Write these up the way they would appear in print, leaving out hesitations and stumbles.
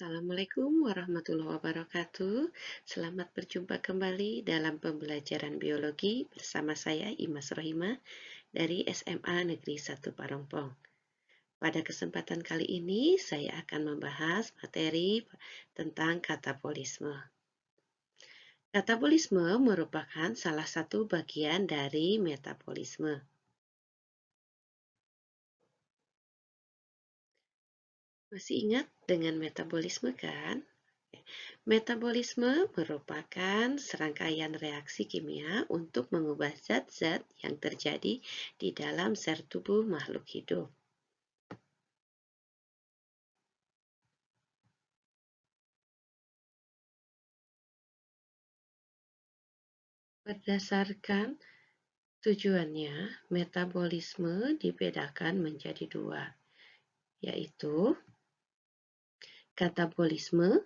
Assalamualaikum warahmatullahi wabarakatuh. Selamat berjumpa kembali dalam pembelajaran biologi bersama saya Imas Rohimah dari SMA Negeri 1 Parongpong. Pada kesempatan kali ini saya akan membahas materi tentang katabolisme. Katabolisme merupakan salah satu bagian dari metabolisme. Masih ingat dengan metabolisme kan? Metabolisme merupakan serangkaian reaksi kimia untuk mengubah zat-zat yang terjadi di dalam sel tubuh makhluk hidup. Berdasarkan tujuannya, metabolisme dibedakan menjadi dua, yaitu katabolisme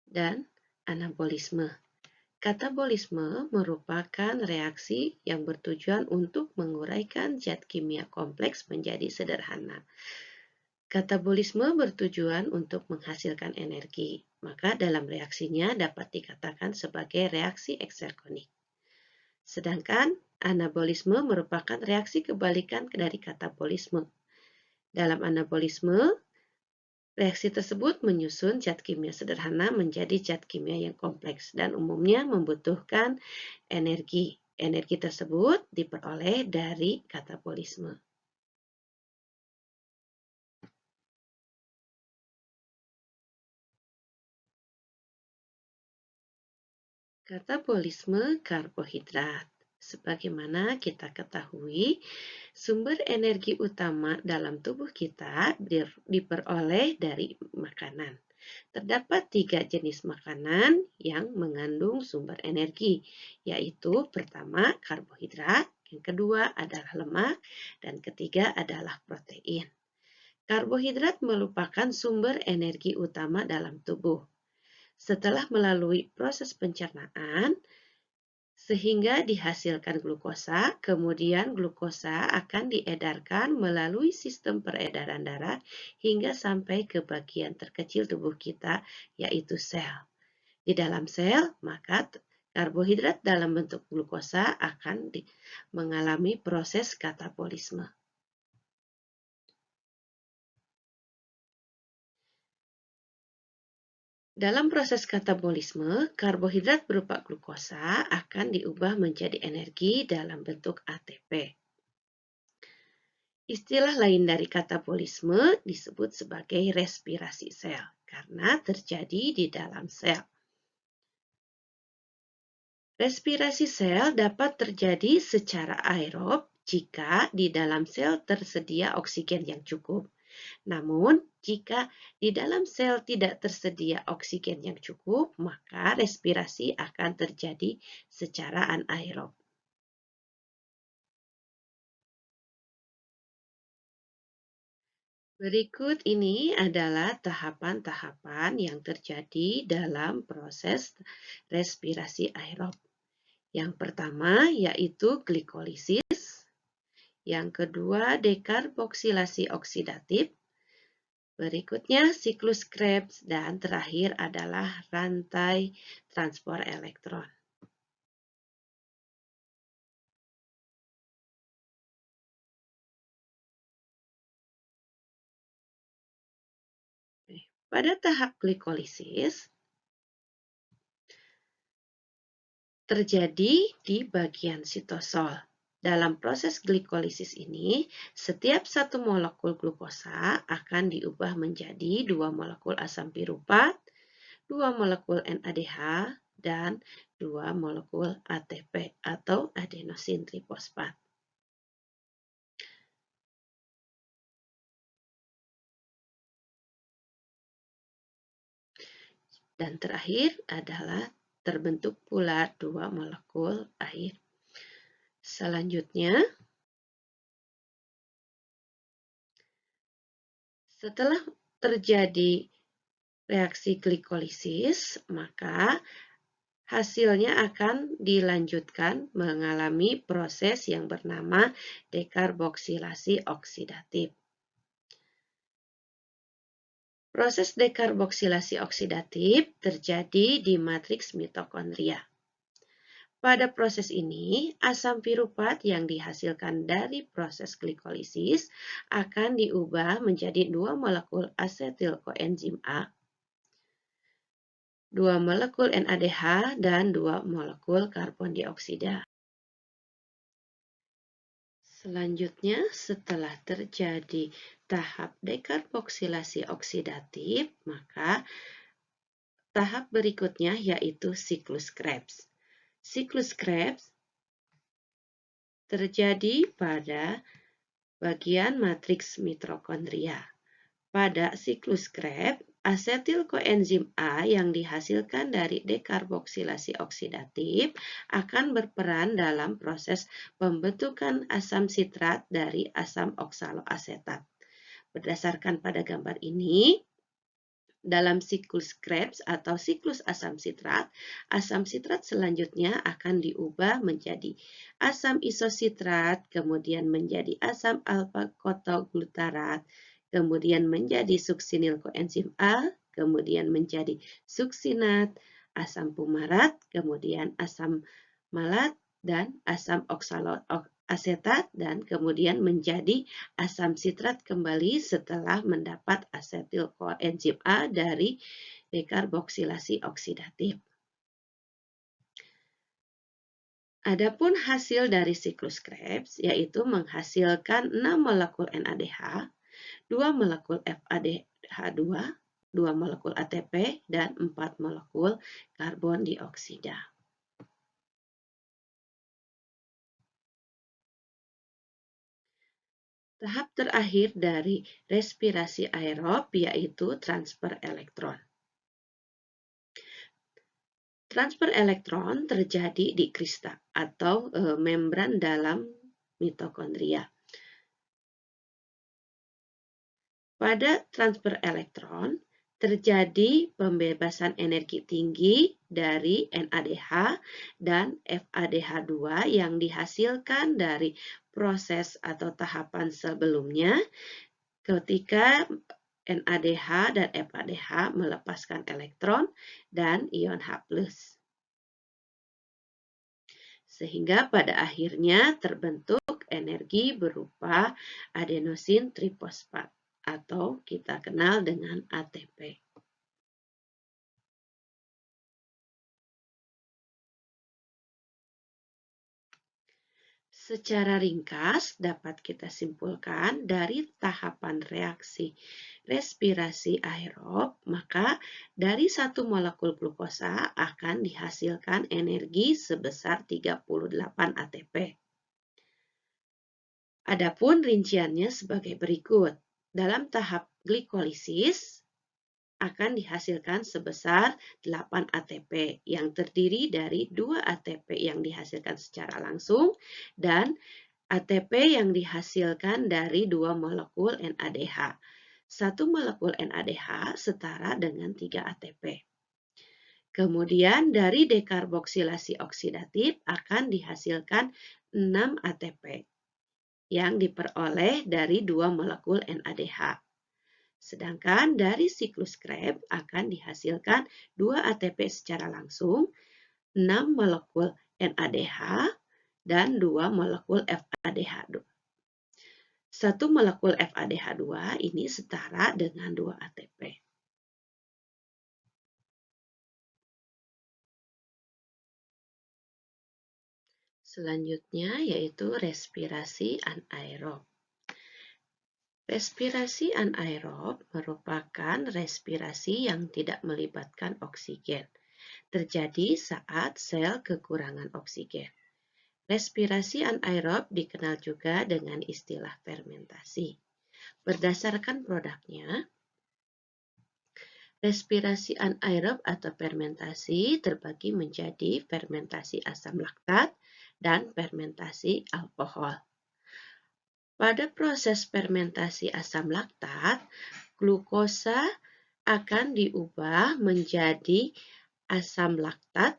dan anabolisme. Katabolisme merupakan reaksi yang bertujuan untuk menguraikan zat kimia kompleks menjadi sederhana. Katabolisme bertujuan untuk menghasilkan energi, maka dalam reaksinya dapat dikatakan sebagai reaksi eksergonik. Sedangkan anabolisme merupakan reaksi kebalikan dari katabolisme. Dalam anabolisme, reaksi tersebut menyusun zat kimia sederhana menjadi zat kimia yang kompleks dan umumnya membutuhkan energi. Energi tersebut diperoleh dari katabolisme. Katabolisme karbohidrat. Sebagaimana kita ketahui, sumber energi utama dalam tubuh kita diperoleh dari makanan. Terdapat 3 jenis makanan yang mengandung sumber energi, yaitu pertama karbohidrat, yang kedua adalah lemak, dan ketiga adalah protein. Karbohidrat merupakan sumber energi utama dalam tubuh. Setelah melalui proses pencernaan, sehingga dihasilkan glukosa, kemudian glukosa akan diedarkan melalui sistem peredaran darah hingga sampai ke bagian terkecil tubuh kita, yaitu sel. Di dalam sel, maka karbohidrat dalam bentuk glukosa akan mengalami proses katabolisme. Dalam proses katabolisme, karbohidrat berupa glukosa akan diubah menjadi energi dalam bentuk ATP. Istilah lain dari katabolisme disebut sebagai respirasi sel karena terjadi di dalam sel. Respirasi sel dapat terjadi secara aerob jika di dalam sel tersedia oksigen yang cukup. Namun, jika di dalam sel tidak tersedia oksigen yang cukup, maka respirasi akan terjadi secara anaerob. Berikut ini adalah tahapan-tahapan yang terjadi dalam proses respirasi aerob. Yang pertama yaitu glikolisis, yang kedua dekarboksilasi oksidatif, berikutnya siklus Krebs, dan terakhir adalah rantai transport elektron. Pada tahap glikolisis, terjadi di bagian sitosol. Dalam proses glikolisis ini, setiap satu molekul glukosa akan diubah menjadi 2 molekul asam piruvat, 2 molekul NADH, dan 2 molekul ATP atau adenosin trifosfat. Dan terakhir adalah terbentuk pula 2 molekul air. Selanjutnya, setelah terjadi reaksi glikolisis, maka hasilnya akan dilanjutkan mengalami proses yang bernama dekarboksilasi oksidatif. Proses dekarboksilasi oksidatif terjadi di matriks mitokondria. Pada proses ini, asam piruvat yang dihasilkan dari proses glikolisis akan diubah menjadi dua molekul asetil koenzim A, dua molekul NADH, dan dua molekul karbon dioksida. Selanjutnya, setelah terjadi tahap dekarboksilasi oksidatif, maka tahap berikutnya yaitu siklus Krebs. Siklus Krebs terjadi pada bagian matriks mitokondria. Pada siklus Krebs, asetil koenzim A yang dihasilkan dari dekarboksilasi oksidatif akan berperan dalam proses pembentukan asam sitrat dari asam oksaloasetat. Berdasarkan pada gambar ini, dalam siklus Krebs atau siklus asam sitrat selanjutnya akan diubah menjadi asam isositrat, kemudian menjadi asam alfa-kotoglutarat, kemudian menjadi suksinil koenzim A, kemudian menjadi suksinat, asam fumarat, kemudian asam malat, dan asam oksaloasetat, dan kemudian menjadi asam sitrat kembali setelah mendapat asetil koenzim A dari dekarboksilasi oksidatif. Adapun hasil dari siklus Krebs yaitu menghasilkan 6 molekul NADH, 2 molekul FADH2, 2 molekul ATP, dan 4 molekul karbon dioksida. Tahap terakhir dari respirasi aerob yaitu transfer elektron. Transfer elektron terjadi di kristal atau membran dalam mitokondria. Pada transfer elektron, terjadi pembebasan energi tinggi dari NADH dan FADH2 yang dihasilkan dari proses atau tahapan sebelumnya ketika NADH dan FADH melepaskan elektron dan ion H+. Sehingga pada akhirnya terbentuk energi berupa adenosin trifosfat atau kita kenal dengan ATP. Secara ringkas dapat kita simpulkan dari tahapan reaksi respirasi aerob, maka dari satu molekul glukosa akan dihasilkan energi sebesar 38 ATP. Adapun rinciannya sebagai berikut. Dalam tahap glikolisis akan dihasilkan sebesar 8 ATP yang terdiri dari 2 ATP yang dihasilkan secara langsung dan ATP yang dihasilkan dari 2 molekul NADH. 1 molekul NADH setara dengan 3 ATP. Kemudian dari dekarboksilasi oksidatif akan dihasilkan 6 ATP yang diperoleh dari 2 molekul NADH. Sedangkan dari siklus Krebs akan dihasilkan 2 ATP secara langsung, 6 molekul NADH, dan 2 molekul FADH2. 1 molekul FADH2 ini setara dengan 2 ATP. Selanjutnya yaitu respirasi anaerob. Respirasi anaerob merupakan respirasi yang tidak melibatkan oksigen. Terjadi saat sel kekurangan oksigen. Respirasi anaerob dikenal juga dengan istilah fermentasi. Berdasarkan produknya, respirasi anaerob atau fermentasi terbagi menjadi fermentasi asam laktat dan fermentasi alkohol. Pada proses fermentasi asam laktat, glukosa akan diubah menjadi asam laktat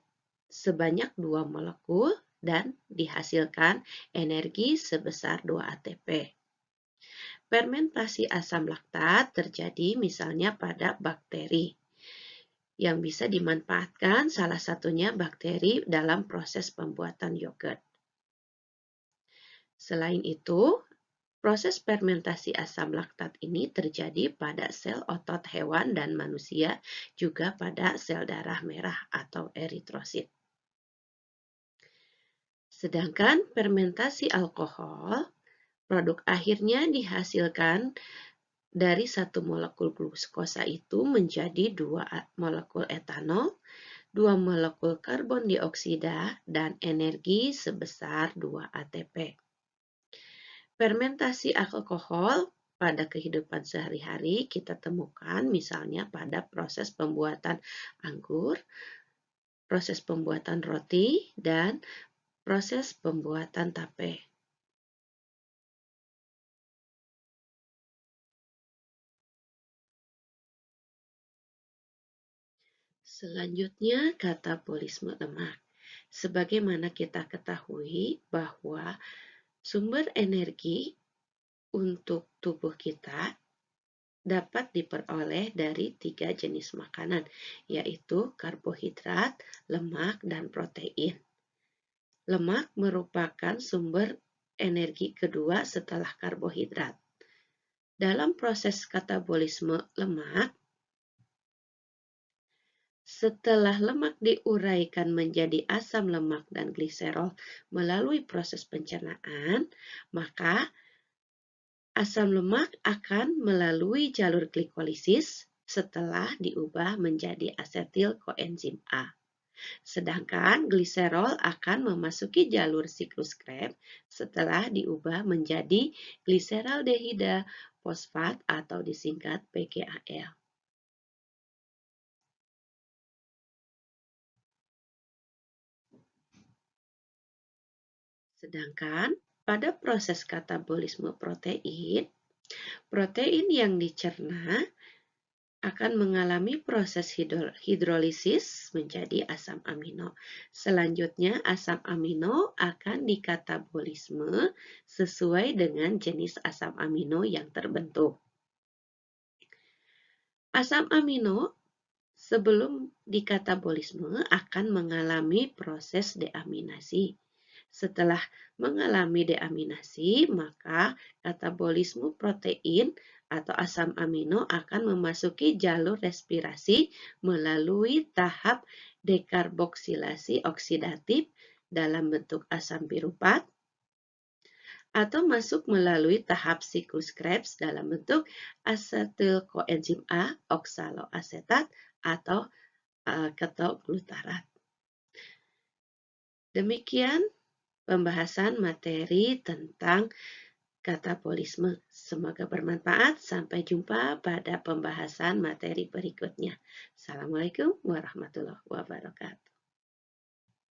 sebanyak 2 molekul dan dihasilkan energi sebesar 2 ATP. Fermentasi asam laktat terjadi misalnya pada bakteri, yang bisa dimanfaatkan salah satunya bakteri dalam proses pembuatan yogurt. Selain itu, proses fermentasi asam laktat ini terjadi pada sel otot hewan dan manusia, juga pada sel darah merah atau eritrosit. Sedangkan fermentasi alkohol, produk akhirnya dihasilkan dari satu molekul glukosa itu menjadi 2 molekul etanol, 2 molekul karbon dioksida, dan energi sebesar 2 ATP. Fermentasi alkohol pada kehidupan sehari-hari kita temukan misalnya pada proses pembuatan anggur, proses pembuatan roti, dan proses pembuatan tape. Selanjutnya, katabolisme lemak. Sebagaimana kita ketahui bahwa sumber energi untuk tubuh kita dapat diperoleh dari 3 jenis makanan, yaitu karbohidrat, lemak, dan protein. Lemak merupakan sumber energi kedua setelah karbohidrat. Dalam proses katabolisme lemak, setelah lemak diuraikan menjadi asam lemak dan gliserol melalui proses pencernaan, maka asam lemak akan melalui jalur glikolisis setelah diubah menjadi asetil koenzim A. Sedangkan gliserol akan memasuki jalur siklus Krebs setelah diubah menjadi gliseraldehida fosfat atau disingkat PGAL. Sedangkan pada proses katabolisme protein, protein yang dicerna akan mengalami proses hidrolisis menjadi asam amino. Selanjutnya, asam amino akan dikatabolisme sesuai dengan jenis asam amino yang terbentuk. Asam amino sebelum dikatabolisme akan mengalami proses deaminasi. Setelah mengalami deaminasi, maka katabolisme protein atau asam amino akan memasuki jalur respirasi melalui tahap dekarboksilasi oksidatif dalam bentuk asam piruvat atau masuk melalui tahap siklus Krebs dalam bentuk asetil koenzim A oksaloasetat atau ketoglutarat. Demikian pembahasan materi tentang katabolisme. Semoga bermanfaat. Sampai jumpa pada pembahasan materi berikutnya. Assalamualaikum warahmatullahi wabarakatuh.